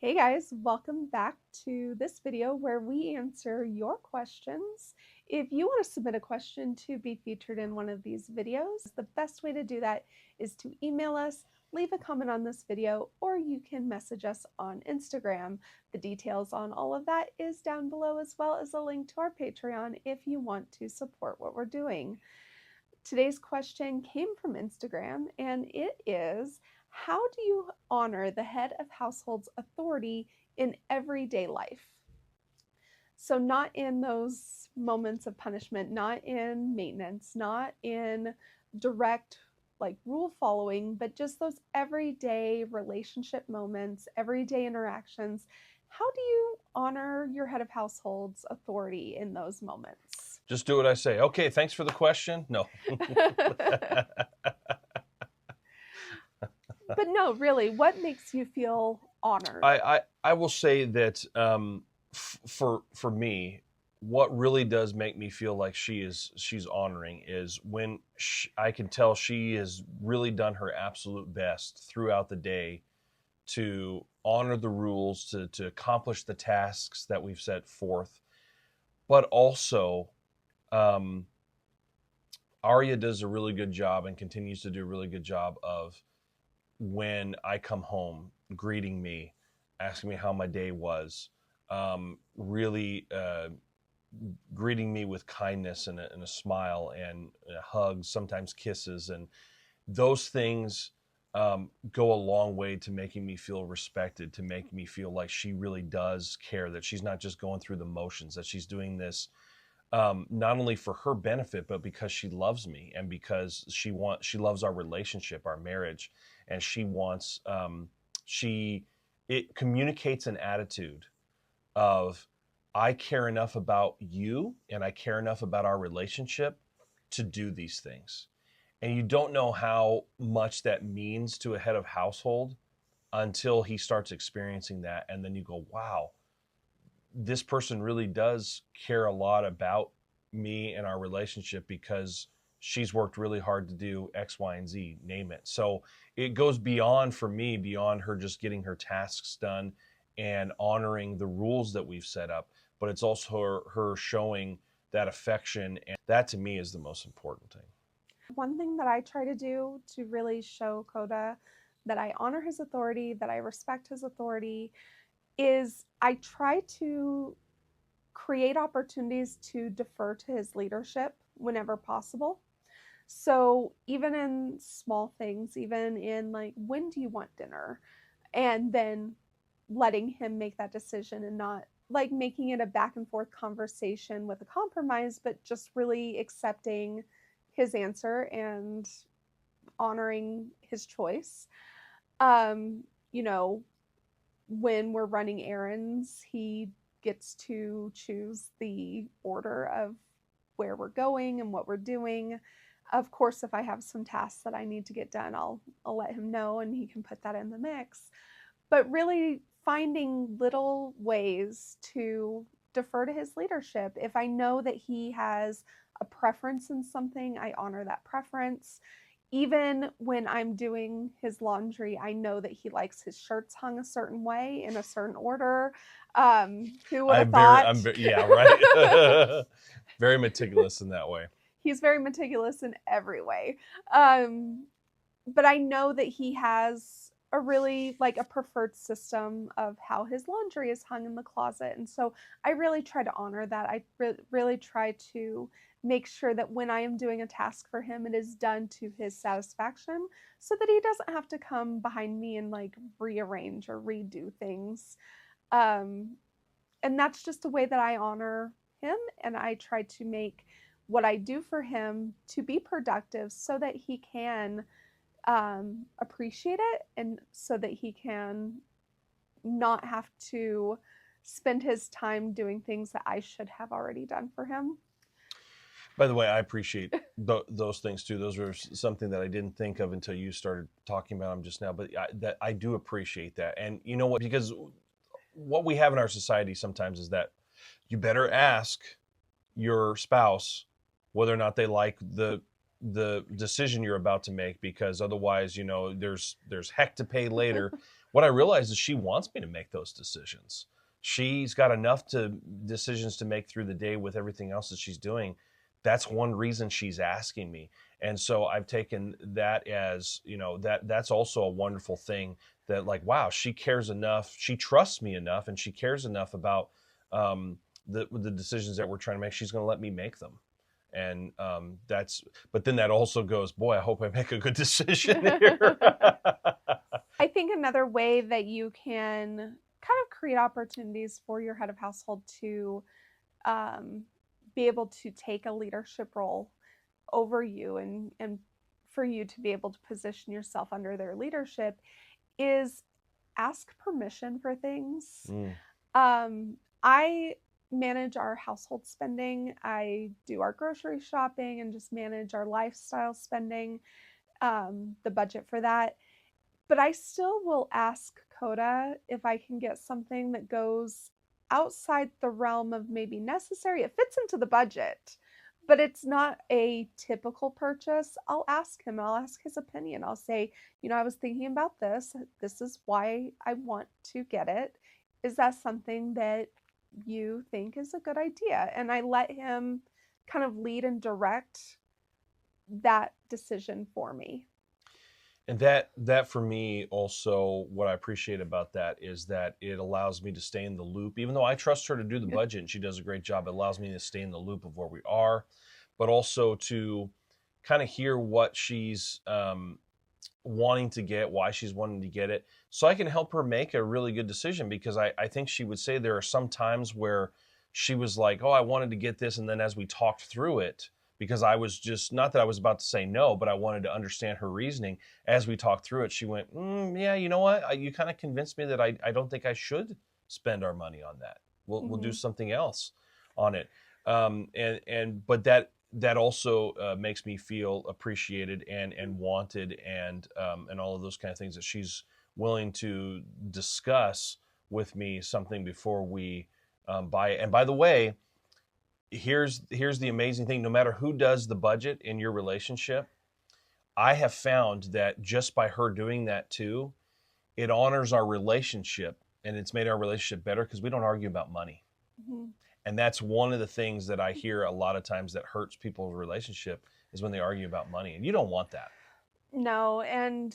Hey guys, welcome back to this video where we answer your questions. If you want to submit a question to be featured in one of these videos, the best way to do that is to email us, leave a comment on this video, or you can message us on Instagram. The details on all of that is down below, as well as a link to our Patreon if you want to support what we're doing. Today's question came from Instagram, and it is, how do you honor the head of household's authority in everyday life? So not in those moments of punishment, not in maintenance, not in direct rule following, but just those everyday relationship moments, everyday interactions. How do you honor your head of household's authority in those moments? Just do what I say. Okay, thanks for the question. No. But no, really, what makes you feel honored? I will say that for me, what really does make me feel like she's honoring is when I can tell she has really done her absolute best throughout the day to honor the rules, to accomplish the tasks that we've set forth, but also Arya does a really good job and continues to do a really good job of, when I come home, greeting me, asking me how my day was, really greeting me with kindness and a smile and hugs, sometimes kisses. And those things go a long way to making me feel respected, to make me feel like she really does care, that she's not just going through the motions, that she's doing this not only for her benefit, but because she loves me and because she loves our relationship, our marriage, and she wants it communicates an attitude of, I care enough about you and I care enough about our relationship to do these things. And you don't know how much that means to a head of household until he starts experiencing that, and then you go, wow, this person really does care a lot about me and our relationship because she's worked really hard to do X, Y, and Z, name it. So it goes beyond, for me, beyond her just getting her tasks done and honoring the rules that we've set up, but it's also her showing that affection. And that to me is the most important thing. One thing that I try to do to really show Coda that I honor his authority, that I respect his authority, is I try to create opportunities to defer to his leadership whenever possible. So even in small things, even in when do you want dinner? And then letting him make that decision and not making it a back and forth conversation with a compromise, but just really accepting his answer and honoring his choice. You know, when we're running errands, he gets to choose the order of where we're going and what we're doing. Of course, if I have some tasks that I need to get done, I'll let him know and he can put that in the mix. But really finding little ways to defer to his leadership. If I know that he has a preference in something, I honor that preference. Even when I'm doing his laundry, I know that he likes his shirts hung a certain way in a certain order. Who would have thought? Yeah, right. Very meticulous in that way. He's very meticulous in every way. But I know that he has a really a preferred system of how his laundry is hung in the closet. And so I really try to honor that. I really try to make sure that when I am doing a task for him, it is done to his satisfaction so that he doesn't have to come behind me and rearrange or redo things. And that's just a way that I honor him, and I try to make what I do for him to be productive so that he can appreciate it and so that he can not have to spend his time doing things that I should have already done for him. By the way, I appreciate those things too. Those were something that I didn't think of until you started talking about them just now. But I do appreciate that. And you know what? Because what we have in our society sometimes is that you better ask your spouse whether or not they like the decision you're about to make, because otherwise, there's heck to pay later what I realize is she wants me to make those decisions. She's got enough decisions to make through the day with everything else that she's doing. That's one reason she's asking me. And so I've taken that as, that's also a wonderful thing, that like, wow, she cares enough, she trusts me enough, and she cares enough about the decisions that we're trying to make. She's going to let me make them. And but then that also goes, boy, I hope I make a good decision here. I think another way that you can kind of create opportunities for your head of household to um, be able to take a leadership role over you, and for you to be able to position yourself under their leadership, is ask permission for things. Mm. I manage our household spending. I do our grocery shopping and just manage our lifestyle spending, the budget for that. But I still will ask Coda if I can get something that goes outside the realm of maybe necessary. It fits into the budget, but it's not a typical purchase. I'll ask him, I'll ask his opinion. I'll say, I was thinking about this. This is why I want to get it. Is that something that you think is a good idea? And I let him kind of lead and direct that decision for me. And that for me also, what I appreciate about that is that it allows me to stay in the loop. Even though I trust her to do the budget and she does a great job, it allows me to stay in the loop of where we are, but also to kind of hear what she's wanting to get, why she's wanting to get it, so I can help her make a really good decision. Because I think she would say there are some times where she was like, oh, I wanted to get this. And then as we talked through it, because I was just, not that I was about to say no, but I wanted to understand her reasoning. As we talked through it, she went, yeah, you know what? You kind of convinced me that I don't think I should spend our money on that. We'll do something else on it. But that also makes me feel appreciated and wanted, and all of those kind of things, that she's willing to discuss with me something before we buy it. And by the way, here's the amazing thing: no matter who does the budget in your relationship, I have found that just by her doing that too, it honors our relationship, and it's made our relationship better because we don't argue about money. Mm-hmm. And that's one of the things that I hear a lot of times that hurts people's relationship, is when they argue about money, and you don't want that. No, and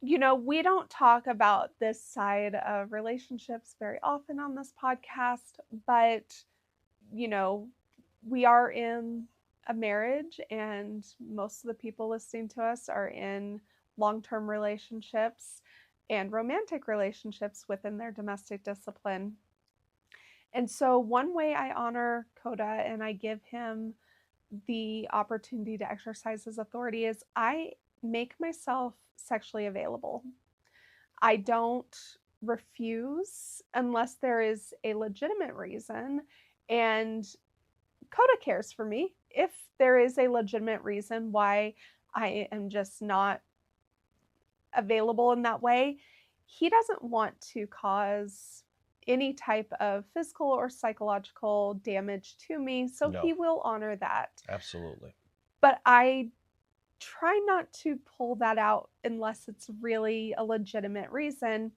we don't talk about this side of relationships very often on this podcast, but we are in a marriage, and most of the people listening to us are in long-term relationships and romantic relationships within their domestic discipline. And so one way I honor Coda and I give him the opportunity to exercise his authority is I make myself sexually available. I don't refuse unless there is a legitimate reason. And Coda cares for me. If there is a legitimate reason why I am just not available in that way, he doesn't want to cause any type of physical or psychological damage to me. So No, he will honor that. absolutely. But I try not to pull that out unless it's really a legitimate reason,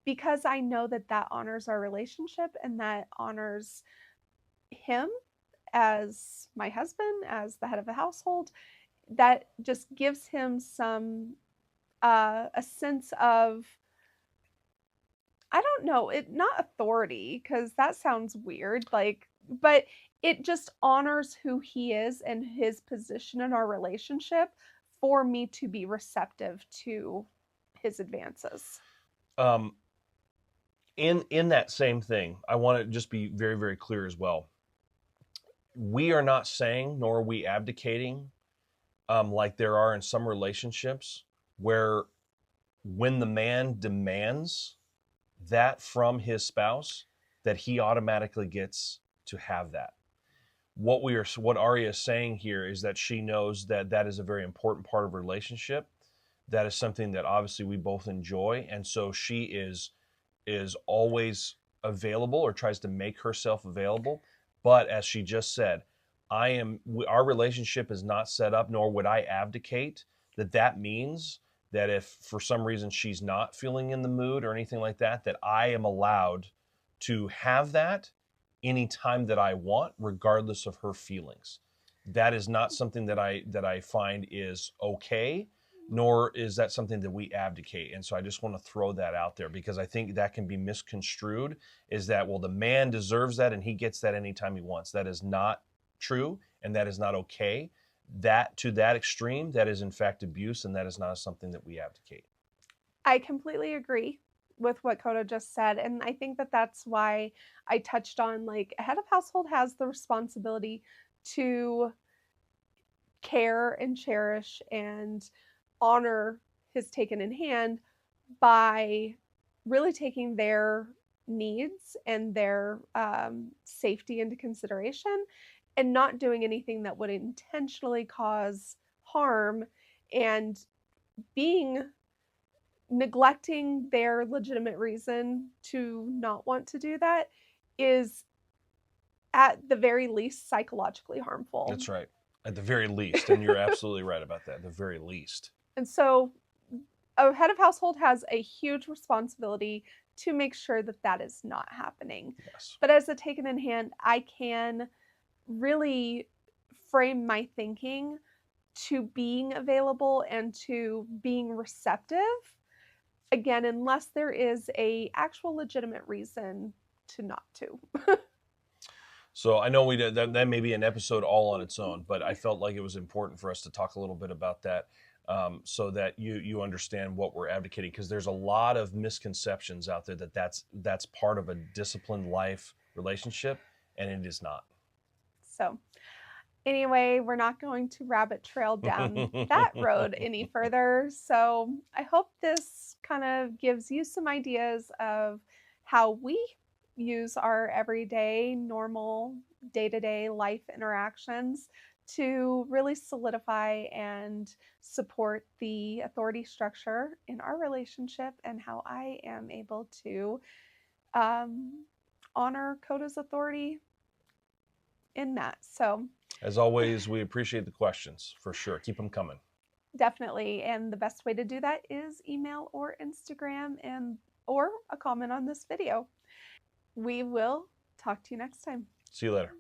because I know that that honors our relationship and that honors him as my husband, as the head of the household. That just gives him some a sense of, I don't know, it not authority, because that sounds weird, like, but it just honors who he is and his position in our relationship for me to be receptive to his advances. Um, in that same thing, I want to just be very, very clear as well. We are not saying, nor are we abdicating, like there are in some relationships, where when the man demands that from his spouse, that he automatically gets to have that. What Aria is saying here is that she knows that that is a very important part of a relationship. That is something that obviously we both enjoy, and so she is always available, or tries to make herself available. But as she just said, our relationship is not set up, nor would I abdicate that means that if for some reason she's not feeling in the mood or anything like that, that I am allowed to have that anytime that I want, regardless of her feelings. That is not something that I find is okay, nor is that something that we abdicate. And so I just want to throw that out there, because I think that can be misconstrued, is that, well, the man deserves that and he gets that anytime he wants. That is not true, and that is not okay. That, to that extreme, that is in fact abuse, and that is not something that we abdicate. I completely agree with what Coda just said. And I think that that's why I touched on, like, a head of household has the responsibility to care and cherish and honor his taken in hand by really taking their needs and their safety into consideration, and not doing anything that would intentionally cause harm, and being neglecting their legitimate reason to not want to do that is at the very least psychologically harmful. That's right. At the very least. And you're absolutely right about that. At the very least. And so a head of household has a huge responsibility to make sure that that is not happening. Yes. But as a taken in hand, I can really frame my thinking to being available and to being receptive, again, unless there is a actual legitimate reason to not to. So I know we did that may be an episode all on its own, but I felt like it was important for us to talk a little bit about that, so that you understand what we're advocating, because there's a lot of misconceptions out there that that's part of a disciplined life relationship, and it is not. So anyway, we're not going to rabbit trail down that road any further. So I hope this kind of gives you some ideas of how we use our everyday, normal, day-to-day life interactions to really solidify and support the authority structure in our relationship, and how I am able to honor Coda's authority in that. So As always, we appreciate the questions, for sure. Keep them coming. definitely. And the best way to do that is email or Instagram, and or a comment on this video. We will talk to you next time. See you later.